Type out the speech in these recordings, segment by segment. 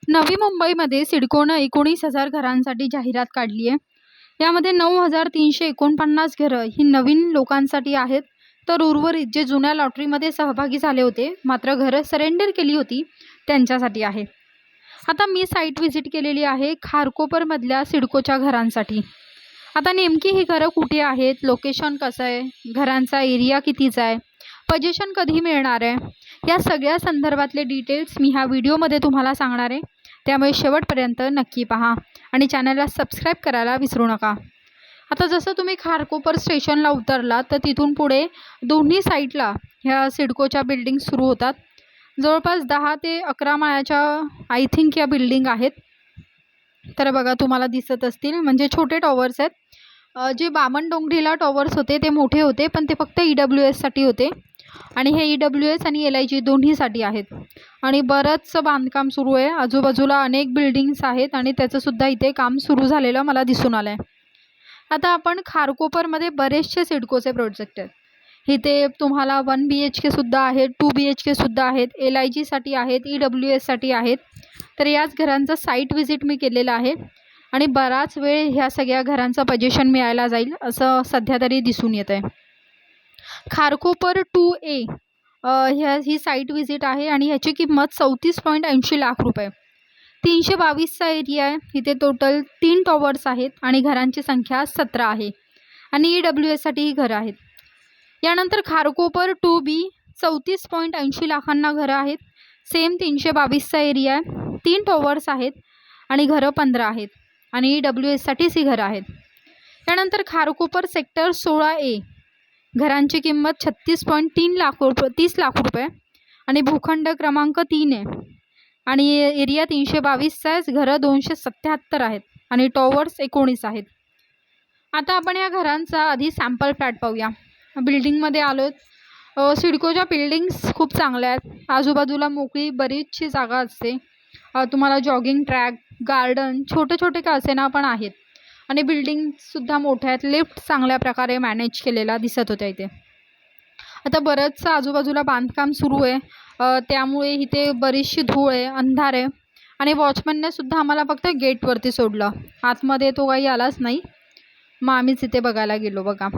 नवी मुंबईमध्ये सिडकोनं 19,000 घरांसाठी जाहिरात काढली आहे. यामध्ये 9,349 घरं ही नवीन लोकांसाठी आहेत, तर उर्वरित जे जुन्या लॉटरीमध्ये सहभागी झाले होते मात्र घरं सरेंडर केली होती त्यांच्यासाठी आहे. आता मी साईट व्हिजिट केलेली आहे खारकोपरमधल्या सिडकोच्या घरांसाठी. आता नेमकी ही घरं कुठे आहेत, लोकेशन कसं आहे, घरांचा एरिया कितीचा आहे, पोझिशन कधी मिळणार आहे, या सगळ्या संदर्भातले डिटेल्स मी ह्या व्हिडिओमध्ये तुम्हाला सांगणार आहे. त्यामुळे शेवटपर्यंत नक्की पहा आणि चॅनलला सबस्क्राईब करायला विसरू नका. आता जसं तुम्ही खारकोपर स्टेशनला उतरलात तर तिथून पुढे दोन्ही साईडला ह्या सिडकोच्या बिल्डिंग सुरू होतात. जवळपास 10 ते 11 माळ्याच्या आय थिंक या बिल्डिंग आहेत. तर बघा तुम्हाला दिसत असतील, म्हणजे छोटे टॉवर्स आहेत. जे बामणडोंगरीला टॉवर्स होते ते मोठे होते, पण ते फक्त EWSसाठी होते आणि हे EWS आणि LIG दोन्हीसाठी आहेत. आणि बरंचसं बांधकाम सुरू आहे. आजूबाजूला अनेक बिल्डिंग्स आहेत आणि त्याचंसुद्धा इथे काम सुरू झालेलं मला दिसून आलं आहे. आता आपण खारकोपरमध्ये बरेचसे सिडकोचे प्रोजेक्ट आहेत. इथे तुम्हाला 1 BHK सुद्धा आहेत, 2 BHK सुद्धा आहेत, LIGसाठी आहेत, EWSसाठी आहेत. तर याच घरांचं साईट व्हिजिट मी केलेलं आहे आणि बराच वेळ ह्या सगळ्या घरांचं पोझिशन मिळायला जाईल असं सध्या तरी दिसून येत आहे. खारकोपर 2A ही साईट व्हिजिट आहे आणि ह्याची किंमत 34.80 लाख रुपये. 322चा एरिया आहे. इथे टोटल 3 टॉवर्स आहेत आणि घरांची संख्या 17 आहे आणि EWSसाठी ही घरं आहेत. यानंतर खारकोपर 2B 34.80 लाखांना घरं आहेत. सेम 322चा एरिया आहे, 3 टॉवर्स आहेत आणि घरं 15 आहेत आणि EWSसाठीच ही घरं आहेत. यानंतर खारकोपर सेक्टर 16A घरांची किंमत 30 लाख रुपये आणि भूखंड क्रमांक 3 आहे आणि एरिया 322चा आहे. घरं 277 आहेत आणि टॉवर्स 19 आहेत. आता आपण या घरांचा आधी सॅम्पल फ्लॅट पाहूया. बिल्डिंगमध्ये आलो. सिडकोच्या बिल्डिंग्स खूप चांगल्या आहेत. आजूबाजूला मोकळी बरीचशी जागा असते. तुम्हाला जॉगिंग ट्रॅक, गार्डन छोटे छोटे का असेना पण आहेत आणि बिल्डिंगसुद्धा मोठ्या आहेत. लिफ्ट चांगल्या प्रकारे मॅनेज केलेला दिसत होत्या इथे. आता बरंचसं आजूबाजूला बांधकाम सुरू आहे, त्यामुळे इथे बरीचशी धूळ आहे, अंधार आहे आणि वॉचमनने सुद्धा आम्हाला फक्त गेटवरती सोडलं. आतमध्ये तो काही आलाच नाही. मग आम्हीच इथे बघायला गेलो बघा.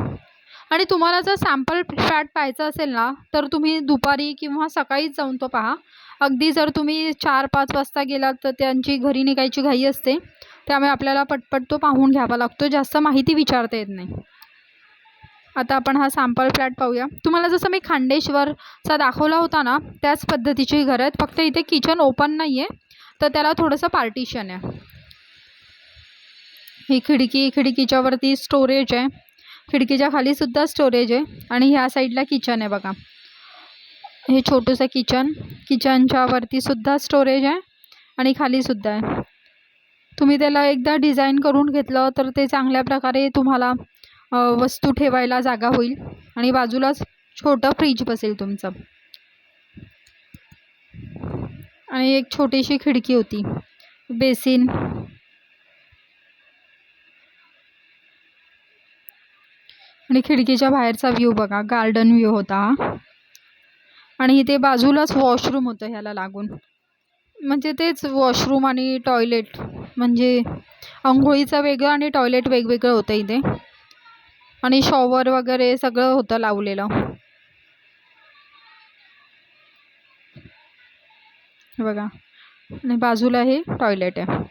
आणि तुम्हाला जर सॅम्पल फ्लॅट पाहायचा असेल ना तर तुम्ही दुपारी किंवा सकाळीच जाऊन तो पहा. अगदी जर तुम्ही 4-5 वाजता गेलात तर त्यांची घरी निघायची घाई असते, त्यामुळे आपल्याला पटपट तो पाहून घ्यावा लागतो. जास्त माहिती विचारता येत नाही. आता आपण हा सॅम्पल फ्लॅट पाहूया. तुम्हाला जसं मी खांडेश्वरचा दाखवला होता ना त्याच पद्धतीची घरं आहेत, फक्त इथे किचन ओपन नाही आहे तर त्याला थोडंसं पार्टिशन आहे. ही खिडकीच्या वरती स्टोरेज आहे, खिडकीच्या खालीसुद्धा स्टोरेज आहे आणि ह्या साईडला किचन आहे बघा. हे छोटंसं किचनच्या वरतीसुद्धा स्टोरेज आहे आणि खालीसुद्धा आहे. तुम्ही त्याला एकदा डिझाईन करून घेतलं तर ते चांगल्या प्रकारे तुम्हाला वस्तू ठेवायला जागा होईल आणि बाजूलाच छोटं फ्रीज बसेल तुमचं. आणि एक छोटीशी खिडकी होती, बेसिन. आणि खिडकीच्या बाहेरचा व्ह्यू बघा, गार्डन व्ह्यू होता आणि इथे बाजूलाच वॉशरूम होतं ह्याला लागून. म्हणजे तेच वॉशरूम आणि टॉयलेट, म्हणजे अंघोळीचं वेगळं आणि टॉयलेट वेगवेगळं होतं इथे आणि शॉवर वगैरे सगळं होतं लावलेलं. बघा आणि बाजूला हे टॉयलेट आहे.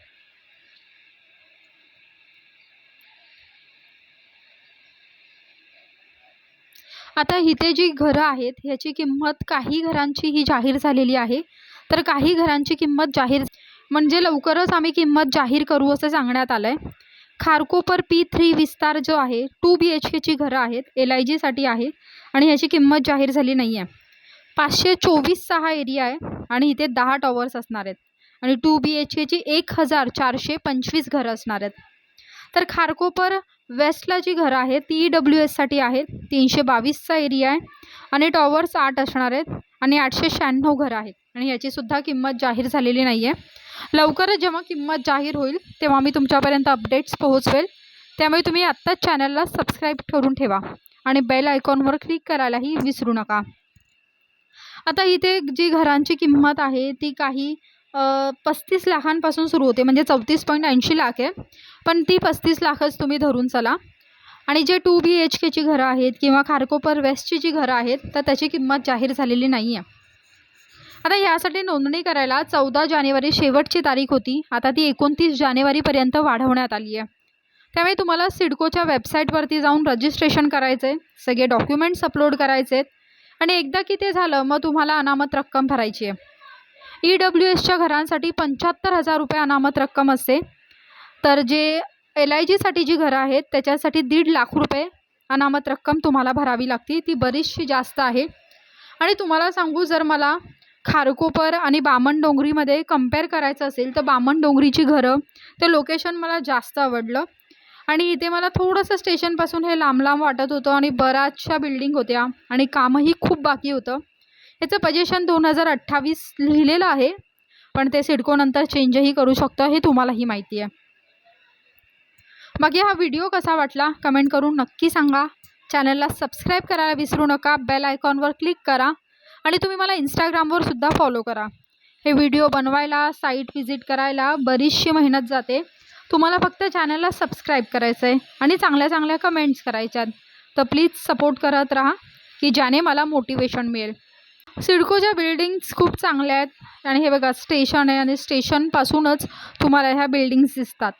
आता इथे जी घरं आहेत ह्याची किंमत काही घरांची ही जाहीर झालेली आहे, तर काही घरांची किंमत म्हणजे लवकरच आम्ही किंमत जाहीर करू असं सांगण्यात आलं आहे. खारकोपर P3 विस्तार जो आहे 2 BHKची घरं आहेत, LIGसाठी आहे आणि ह्याची किंमत जाहीर झाली नाही आहे. 524चा हा एरिया आहे आणि इथे 10 टॉवर्स असणार आहेत आणि 2 BHKची 1425 घरं असणार आहेत. तर खारकोपर वेस्टला जी घरं आहेत ती EWSसाठी आहेत. 322चा एरिया आहे आणि टॉवर्स 8 असणार आहेत आणि 896 घरं आहेत आणि याचीसुद्धा किंमत जाहीर झालेली नाही आहे. लवकरच जेव्हा किंमत जाहीर होईल तेव्हा मी तुमच्यापर्यंत अपडेट्स पोहोचवेल. त्यामुळे तुम्ही आत्ताच चॅनलला सबस्क्राईब करून ठेवा आणि बेल आयकॉनवर क्लिक करायलाही विसरू नका. आता इथे जी घरांची किंमत आहे ती काही 35 लाखांपासून सुरू होते, म्हणजे 34.80 लाख आहे, पण ती 35 लाखच तुम्ही धरून चला. आणि जे 2 BHKची घरं आहेत किंवा खारकोपर वेस्टची जी घरं आहेत, तर त्याची किंमत जाहीर झालेली नाही आहे. आता यासाठी नोंदणी करायला 14 जानेवारी शेवटची तारीख होती. आता ती 29 जानेवारीपर्यंत वाढवण्यात आली आहे. त्यामुळे तुम्हाला सिडकोच्या वेबसाईटवरती जाऊन रजिस्ट्रेशन करायचं आहे, सगळे डॉक्युमेंट्स अपलोड करायचे आहेत आणि एकदा की ते झालं मग तुम्हाला अनामत रक्कम भरायची आहे. EWSच्या घरांसाठी 75,000 रुपये अनामत रक्कम असते. तर जे LIGसाठी जी घरं आहेत त्याच्यासाठी 1.5 लाख रुपये अनामत रक्कम तुम्हाला भरावी लागते. ती बरीचशी जास्त आहे. आणि तुम्हाला सांगू, जर मला खारकोपर आणि बामणडोंगरीमध्ये कंपेअर करायचं असेल तर बामणडोंगरीची घरं ते लोकेशन मला जास्त आवडलं. आणि इथे मला थोडंसं स्टेशनपासून हे लांब लांब वाटत होतं आणि बऱ्याचशा बिल्डिंग होत्या आणि कामही खूप बाकी होतं. याचं पोझिशन 2028 लिहिलेलं आहे, पण ते सिडको नंतर चेंजही करू शकतं, हे तुम्हालाही माहिती आहे. बाकी हा व्हिडिओ कसा वाटला कमेंट करून नक्की सांगा. चॅनलला सबस्क्राईब करायला विसरू नका. बेल आयकॉनवर क्लिक करा आणि तुम्ही मला इंस्टाग्रामवर सुद्धा फॉलो करा. हे व्हिडिओ बनवायला, साईट व्हिजिट करायला बरीचशी मेहनत जाते. तुम्हाला फक्त चॅनलला सबस्क्राईब करायचं आहे आणि चांगल्या चांगल्या कमेंट्स करायच्यात. तर प्लीज सपोर्ट करत राहा की ज्याने मला मोटिवेशन मिळेल. सिडकोच्या बिल्डिंग्स खूप चांगल्या आहेत आणि हे बघा स्टेशन आहे आणि स्टेशनपासूनच तुम्हाला ह्या बिल्डिंग्स दिसतात.